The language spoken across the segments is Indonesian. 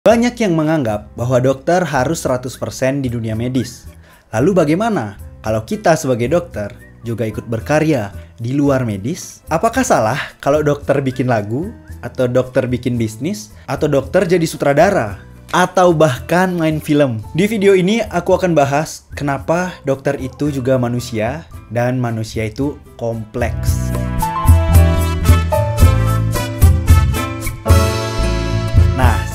Banyak yang menganggap bahwa dokter harus 100% di dunia medis. Lalu bagaimana kalau kita sebagai dokter juga ikut berkarya di luar medis? Apakah salah kalau dokter bikin lagu, atau dokter bikin bisnis, atau dokter jadi sutradara, atau bahkan main film? Di video ini aku akan bahas kenapa dokter itu juga manusia dan manusia itu kompleks.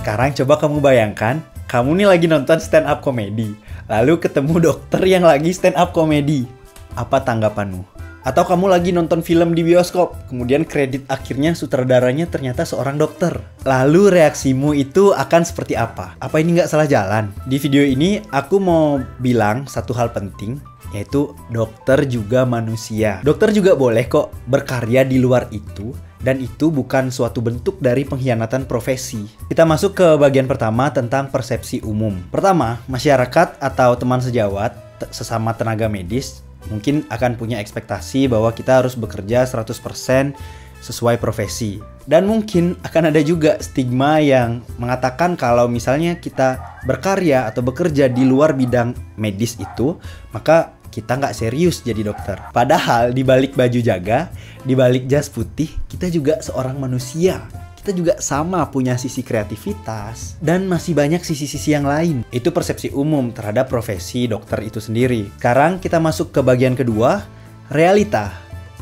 Sekarang coba kamu bayangkan, kamu nih lagi nonton stand up komedi, lalu ketemu dokter yang lagi stand up komedi. Apa tanggapanmu? Atau kamu lagi nonton film di bioskop, kemudian kredit akhirnya sutradaranya ternyata seorang dokter. Lalu reaksimu itu akan seperti apa? Apa ini nggak salah jalan? Di video ini aku mau bilang satu hal penting, yaitu dokter juga manusia. Dokter juga boleh kok berkarya di luar itu. Dan itu bukan suatu bentuk dari pengkhianatan profesi. Kita masuk ke bagian pertama tentang persepsi umum. Pertama, masyarakat atau teman sejawat sesama tenaga medis mungkin akan punya ekspektasi bahwa kita harus bekerja 100% sesuai profesi. Dan mungkin akan ada juga stigma yang mengatakan kalau misalnya kita berkarya atau bekerja di luar bidang medis itu, maka kita nggak serius jadi dokter. Padahal di balik baju jaga, di balik jas putih, kita juga seorang manusia. Kita juga sama punya sisi kreativitas dan masih banyak sisi-sisi yang lain. Itu persepsi umum terhadap profesi dokter itu sendiri. Sekarang kita masuk ke bagian kedua, realita.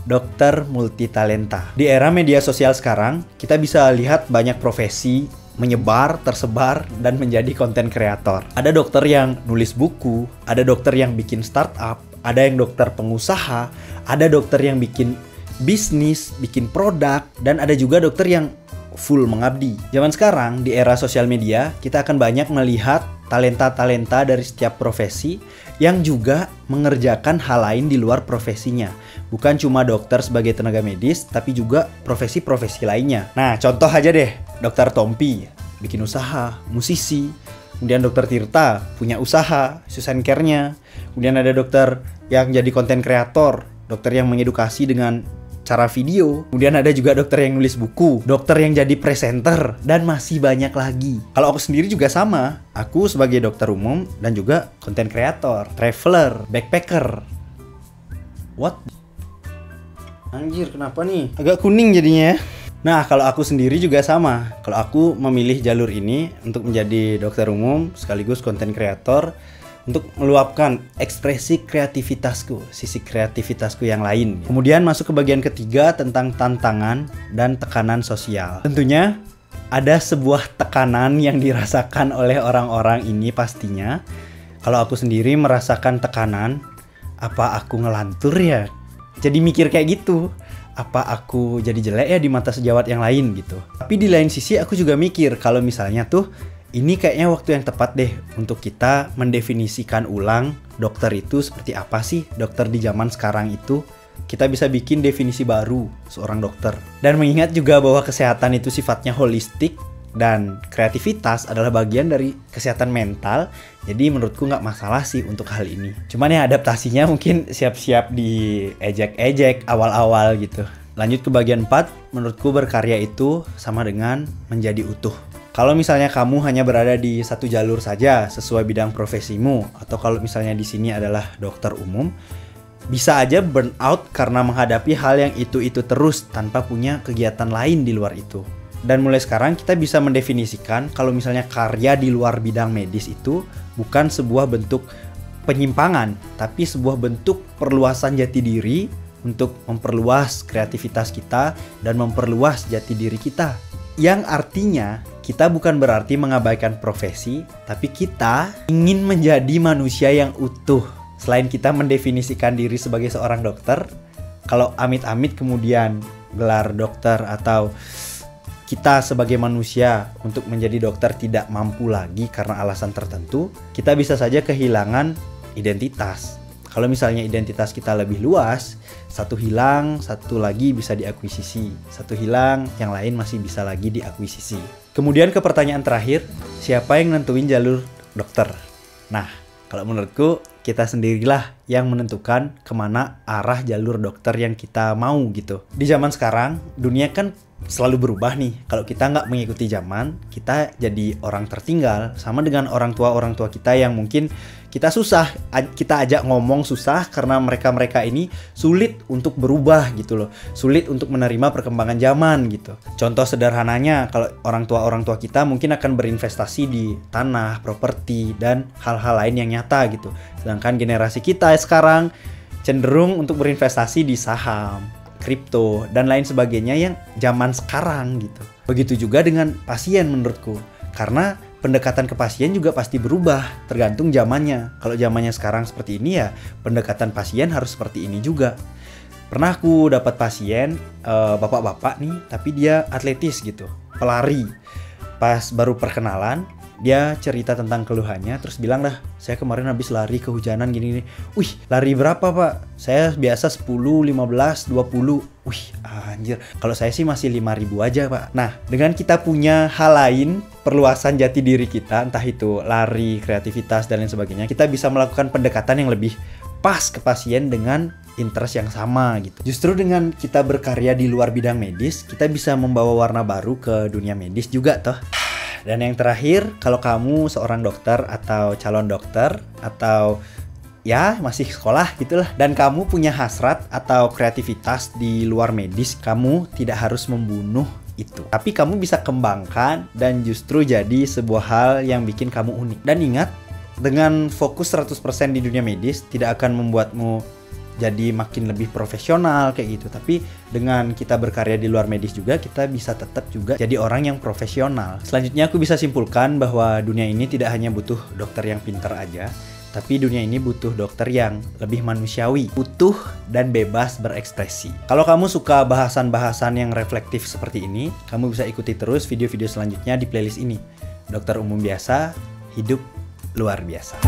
Dokter multitalenta. Di era media sosial sekarang, kita bisa lihat banyak profesi menyebar, tersebar, dan menjadi konten kreator. Ada dokter yang nulis buku, ada dokter yang bikin startup, ada yang dokter pengusaha, ada dokter yang bikin bisnis, bikin produk, dan ada juga dokter yang full mengabdi. Zaman sekarang, di era sosial media, kita akan banyak melihat talenta-talenta dari setiap profesi yang juga mengerjakan hal lain di luar profesinya. Bukan cuma dokter sebagai tenaga medis, tapi juga profesi-profesi lainnya. Nah, contoh aja deh, Dokter Tompi bikin usaha, musisi. Kemudian Dokter Tirta punya usaha, Susan Care-nya. Kemudian ada dokter yang jadi konten kreator, dokter yang mengedukasi dengan cara video. Kemudian ada juga dokter yang nulis buku, dokter yang jadi presenter, dan masih banyak lagi. Kalau aku sendiri juga sama. Aku sebagai dokter umum dan juga konten kreator, traveler, backpacker. What? Anjir, kenapa nih? Agak kuning jadinya. Nah, kalau aku sendiri juga sama. Kalau aku memilih jalur ini untuk menjadi dokter umum sekaligus konten kreator untuk meluapkan ekspresi kreativitasku, sisi kreativitasku yang lain. Kemudian masuk ke bagian ketiga tentang tantangan dan tekanan sosial. Tentunya ada sebuah tekanan yang dirasakan oleh orang-orang ini pastinya. Kalau aku sendiri merasakan tekanan, apa aku ngelantur ya? Jadi mikir kayak gitu, apa aku jadi jelek ya di mata sejawat yang lain gitu. Tapi di lain sisi aku juga mikir kalau misalnya tuh ini kayaknya waktu yang tepat deh untuk kita mendefinisikan ulang dokter itu seperti apa sih dokter di zaman sekarang itu. Kita bisa bikin definisi baru seorang dokter. Dan mengingat juga bahwa kesehatan itu sifatnya holistik dan kreativitas adalah bagian dari kesehatan mental. Jadi menurutku nggak masalah sih untuk hal ini. Cuman ya adaptasinya mungkin siap-siap diejek-ejek awal-awal gitu. Lanjut ke bagian 4, menurutku berkarya itu sama dengan menjadi utuh. Kalau misalnya kamu hanya berada di satu jalur saja sesuai bidang profesimu, atau kalau misalnya di sini adalah dokter umum, bisa aja burn out karena menghadapi hal yang itu-itu terus tanpa punya kegiatan lain di luar itu. Dan mulai sekarang kita bisa mendefinisikan kalau misalnya karya di luar bidang medis itu bukan sebuah bentuk penyimpangan, tapi sebuah bentuk perluasan jati diri untuk memperluas kreativitas kita dan memperluas jati diri kita. Yang artinya kita bukan berarti mengabaikan profesi, tapi kita ingin menjadi manusia yang utuh. Selain kita mendefinisikan diri sebagai seorang dokter, kalau amit-amit kemudian gelar dokter atau kita sebagai manusia untuk menjadi dokter tidak mampu lagi karena alasan tertentu, kita bisa saja kehilangan identitas. Kalau misalnya identitas kita lebih luas, satu hilang, satu lagi bisa diakuisisi. Satu hilang, yang lain masih bisa lagi diakuisisi. Kemudian ke pertanyaan terakhir, siapa yang nentuin jalur dokter? Nah, kalau menurutku kita sendirilah yang menentukan kemana arah jalur dokter yang kita mau gitu. Di zaman sekarang, dunia kan selalu berubah nih. Kalau kita nggak mengikuti zaman, kita jadi orang tertinggal. Sama dengan orang tua kita yang mungkin kita susah, kita ajak ngomong susah karena mereka ini sulit untuk berubah gitu loh. Sulit untuk menerima perkembangan zaman gitu. Contoh sederhananya, kalau orang tua kita mungkin akan berinvestasi di tanah, properti, dan hal-hal lain yang nyata gitu. Sedangkan generasi kita sekarang cenderung untuk berinvestasi di saham, kripto, dan lain sebagainya yang zaman sekarang gitu. Begitu juga dengan pasien menurutku. Karena pendekatan ke pasien juga pasti berubah tergantung zamannya. Kalau zamannya sekarang seperti ini ya pendekatan pasien harus seperti ini juga. Pernah aku dapat pasien bapak-bapak nih, tapi dia atletis gitu, pelari. Pas baru perkenalan, dia cerita tentang keluhannya, terus bilang dah, saya kemarin habis lari kehujanan gini. Wih, lari berapa pak? Saya biasa 10, 15, 20. Wih, anjir. Kalau saya sih masih 5.000 aja pak. Nah, dengan kita punya hal lain, perluasan jati diri kita, entah itu lari, kreativitas, dan lain sebagainya, kita bisa melakukan pendekatan yang lebih pas ke pasien dengan interest yang sama gitu. Justru dengan kita berkarya di luar bidang medis, kita bisa membawa warna baru ke dunia medis juga toh. Dan yang terakhir, kalau kamu seorang dokter atau calon dokter atau ya masih sekolah gitulah, dan kamu punya hasrat atau kreativitas di luar medis, kamu tidak harus membunuh itu. Tapi kamu bisa kembangkan dan justru jadi sebuah hal yang bikin kamu unik. Dan ingat, dengan fokus 100% di dunia medis tidak akan membuatmu jadi makin lebih profesional kayak gitu. Tapi dengan kita berkarya di luar medis juga, kita bisa tetap juga jadi orang yang profesional. Selanjutnya aku bisa simpulkan bahwa dunia ini tidak hanya butuh dokter yang pintar aja, tapi dunia ini butuh dokter yang lebih manusiawi, utuh, dan bebas berekspresi. Kalau kamu suka bahasan-bahasan yang reflektif seperti ini, kamu bisa ikuti terus video-video selanjutnya di playlist ini. Dokter umum biasa, hidup luar biasa.